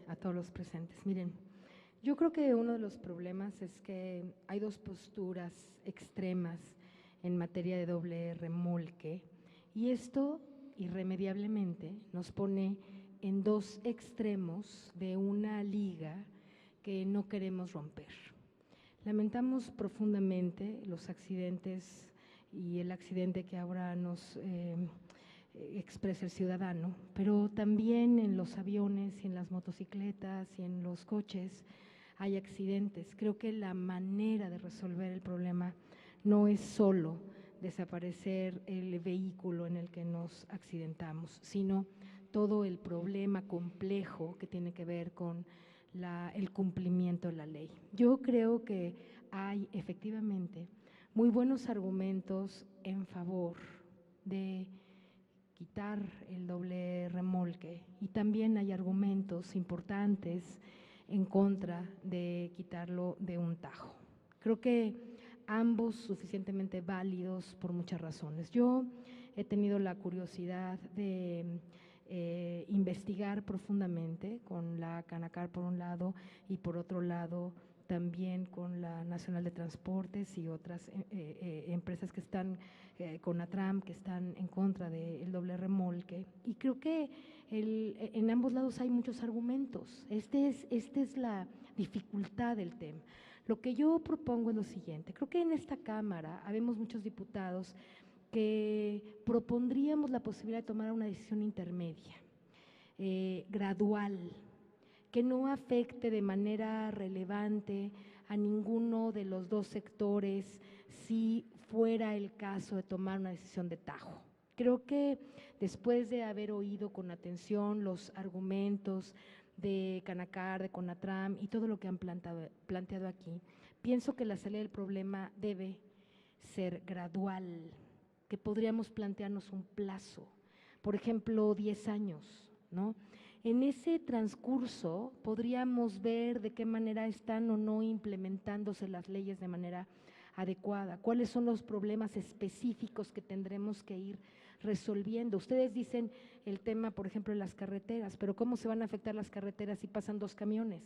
A todos los presentes. Miren, yo creo que uno de los problemas es que hay dos posturas extremas en materia de doble remolque y esto irremediablemente nos pone en dos extremos de una liga que no queremos romper. Lamentamos profundamente los accidentes y el accidente que ahora nos expresa el ciudadano, pero también en los aviones y en las motocicletas y en los coches hay accidentes. Creo que la manera de resolver el problema no es solo desaparecer el vehículo en el que nos accidentamos, sino todo el problema complejo que tiene que ver con el cumplimiento de la ley. Yo creo que hay efectivamente muy buenos argumentos en favor de quitar el doble remolque y también hay argumentos importantes en contra de quitarlo de un tajo. Creo que ambos suficientemente válidos por muchas razones. Yo he tenido la curiosidad de investigar profundamente con la Canacar por un lado y por otro lado también con la Nacional de Transportes y otras empresas que están con ATRAM, que están en contra del doble remolque. Y creo que en ambos lados hay muchos argumentos. Esta es la dificultad del tema. Lo que yo propongo es lo siguiente. Creo que en esta Cámara habemos muchos diputados que propondríamos la posibilidad de tomar una decisión intermedia, gradual, que no afecte de manera relevante a ninguno de los dos sectores si fuera el caso de tomar una decisión de tajo. Creo que después de haber oído con atención los argumentos de Canacar, de CONATRAM y todo lo que han planteado aquí, pienso que la salida del problema debe ser gradual, que podríamos plantearnos un plazo, por ejemplo, 10 años, ¿no? En ese transcurso podríamos ver de qué manera están o no implementándose las leyes de manera adecuada, cuáles son los problemas específicos que tendremos que ir resolviendo. Ustedes dicen el tema, por ejemplo, de las carreteras, pero ¿cómo se van a afectar las carreteras si pasan dos camiones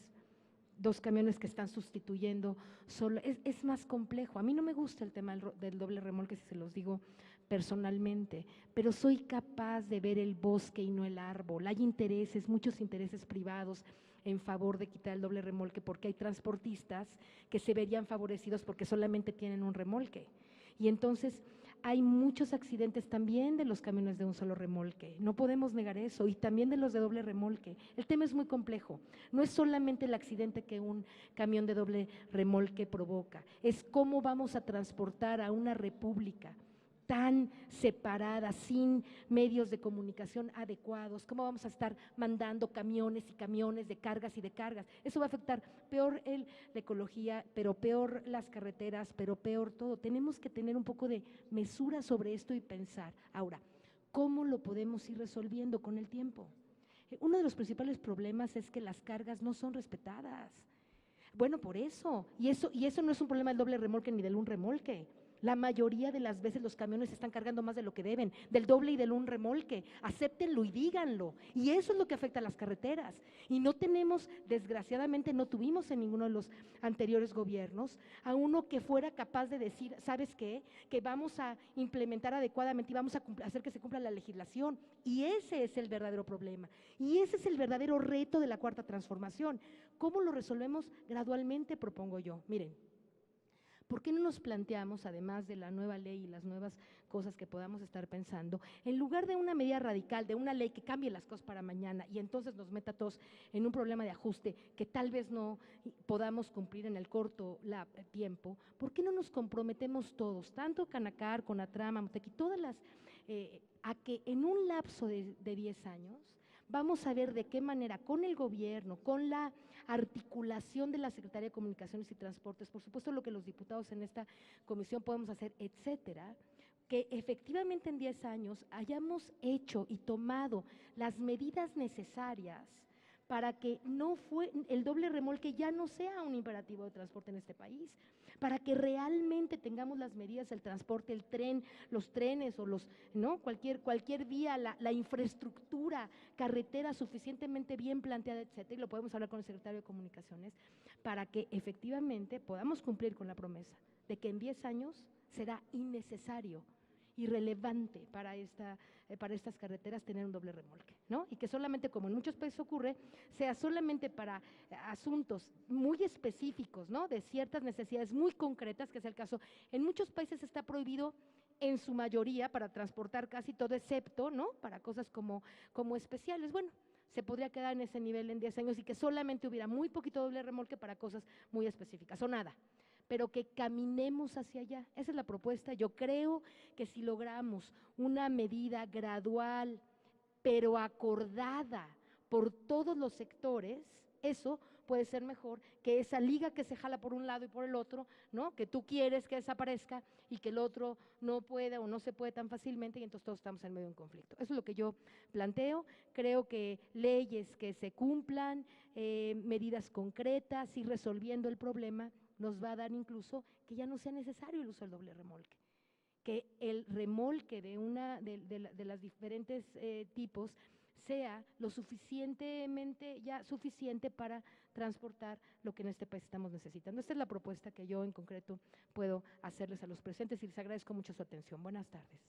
que están sustituyendo solo? Es más complejo. A mí no me gusta el tema del doble remolque, si se los digo personalmente, pero soy capaz de ver el bosque y no el árbol. Hay intereses, muchos intereses privados en favor de quitar el doble remolque porque hay transportistas que se verían favorecidos porque solamente tienen un remolque. Y entonces hay muchos accidentes también de los camiones de un solo remolque, no podemos negar eso, y también de los de doble remolque. El tema es muy complejo, no es solamente el accidente que un camión de doble remolque provoca, es cómo vamos a transportar a una república tan separada, sin medios de comunicación adecuados, cómo vamos a estar mandando camiones y camiones de cargas y de cargas. Eso va a afectar peor la ecología, pero peor las carreteras, pero peor todo. Tenemos que tener un poco de mesura sobre esto y pensar. Ahora, ¿cómo lo podemos ir resolviendo con el tiempo? Uno de los principales problemas es que las cargas no son respetadas. Bueno, por eso, y eso no es un problema del doble remolque ni del un remolque. La mayoría de las veces los camiones están cargando más de lo que deben, del doble y del un remolque. Acéptenlo y díganlo. Y eso es lo que afecta a las carreteras. Y no tenemos, desgraciadamente, no tuvimos en ninguno de los anteriores gobiernos a uno que fuera capaz de decir, ¿sabes qué? Que vamos a implementar adecuadamente y vamos a hacer que se cumpla la legislación. Y ese es el verdadero problema. Y ese es el verdadero reto de la cuarta transformación. ¿Cómo lo resolvemos? Gradualmente, propongo yo. Miren. ¿Por qué no nos planteamos, además de la nueva ley y las nuevas cosas que podamos estar pensando, en lugar de una medida radical, de una ley que cambie las cosas para mañana y entonces nos meta a todos en un problema de ajuste que tal vez no podamos cumplir en el corto tiempo, ¿por qué no nos comprometemos todos, tanto Canacar, CONATRAM, Amotequi, todas las, a que en un lapso de 10 años vamos a ver de qué manera con el gobierno, con la articulación de la Secretaría de Comunicaciones y Transportes, por supuesto lo que los diputados en esta comisión podemos hacer, etcétera, que efectivamente en 10 años hayamos hecho y tomado las medidas necesarias para que el doble remolque ya no sea un imperativo de transporte en este país, para que realmente tengamos las medidas del transporte, el tren, los trenes o cualquier vía, la infraestructura, carretera suficientemente bien planteada, etcétera, y lo podemos hablar con el secretario de Comunicaciones, para que efectivamente podamos cumplir con la promesa de que en 10 años será innecesario, irrelevante para estas carreteras tener un doble remolque, ¿no? Y que solamente, como en muchos países ocurre, sea solamente para asuntos muy específicos, ¿no? De ciertas necesidades muy concretas, que es el caso. En muchos países está prohibido en su mayoría para transportar casi todo, excepto, ¿no? Para cosas como especiales. Bueno, se podría quedar en ese nivel en 10 años y que solamente hubiera muy poquito doble remolque para cosas muy específicas o nada, pero que caminemos hacia allá. Esa es la propuesta. Yo creo que si logramos una medida gradual, pero acordada por todos los sectores, eso puede ser mejor que esa liga que se jala por un lado y por el otro, ¿no? Que tú quieres que desaparezca y que el otro no pueda o no se puede tan fácilmente y entonces todos estamos en medio de un conflicto. Eso es lo que yo planteo. Creo que leyes que se cumplan, medidas concretas y resolviendo el problema nos va a dar incluso que ya no sea necesario el uso del doble remolque, que el remolque de las diferentes tipos sea lo suficientemente, ya suficiente para transportar lo que en este país estamos necesitando. Esta es la propuesta que yo en concreto puedo hacerles a los presentes y les agradezco mucho su atención. Buenas tardes.